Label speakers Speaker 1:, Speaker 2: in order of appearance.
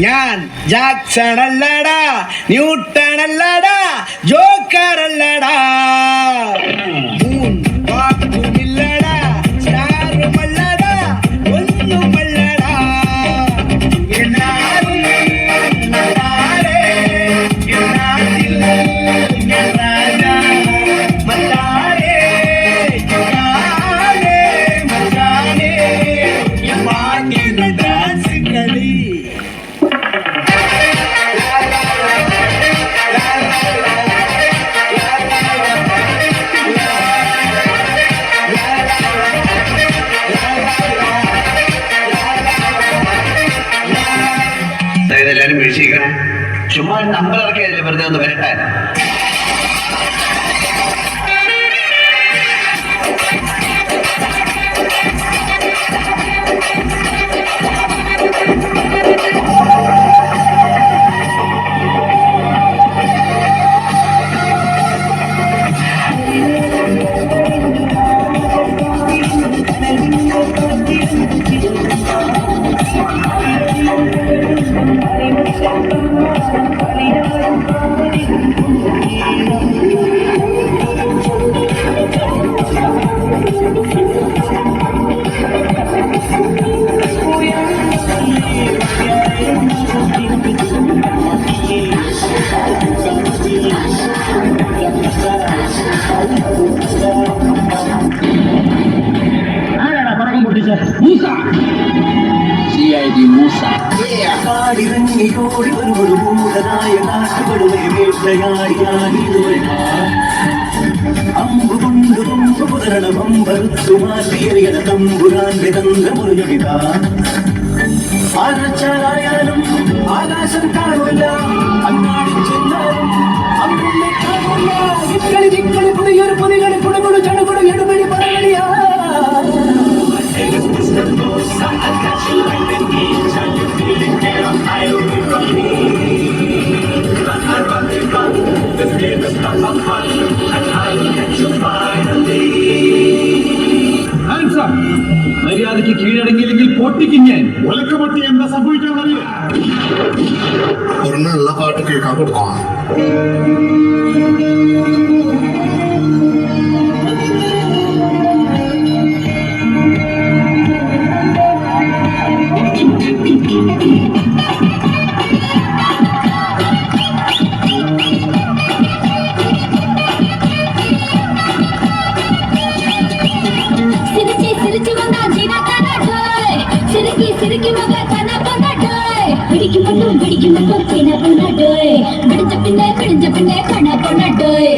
Speaker 1: ഞാൻ ജാക്സൺ അല്ലടാ, ന്യൂട്ടൺ അല്ലടാ, ജോക്കർ അല്ലടാ, വാക്കുമില്ലടാ, സ്റ്റാറുമല്ലടാ, ഒന്നുമല്ലടാ. എന്നാലും മല്ലാരെ, എന്നാലും ഞാൻ രാജാ, മല്ലാരെ, മല്ലാരെ, മല്ലാരെ, ഈ പാട്ടിന് ഡാൻസ് കളി.
Speaker 2: എല്ലാരും വീഴ്ചിക്കണം. ചുമ്മാ നമ്പർ ഇറക്കിയല്ലേ വെറുതെ ഒന്ന് വരട്ടെ.
Speaker 3: കാടിറങ്ങിയോടി ഒരു ഭൂതനായ നാട്ടുകളുടെ അമ്പുകൊണ്ട് കൊമ്പ് കുതിരണം അമ്പറുത്തു മാറ്റിയറിയണ തമ്പുരാന്റെ തന്ത്രമുറിഞ്ഞൊടിത. ആരാച്ചാലായാലും ആകാശം കാണൂല, അങ്ങാടി ചെന്നാലും അമ്പിള്ളി കാണൂല. ഇക്കളി നിക്കളി പുതിയൊരു പുതികളി കുടുകുടു ചടുകുടു എടുപടി പറയണിയാ.
Speaker 4: മര്യാദയ്ക്ക് കീഴടങ്ങിയില്ലെങ്കിൽ പൊട്ടിക്കും ഞാൻ.
Speaker 5: ഒലക്ക് പൊട്ടി എന്താ സംഭവിക്കാന്നറിയില്ല. ഒരു നല്ല പാട്ട് കേൾക്കാൻ കൊടുക്കാം.
Speaker 6: പിടിച്ച പിന്നെ കണ പൊണ്ണട്ടോയ്.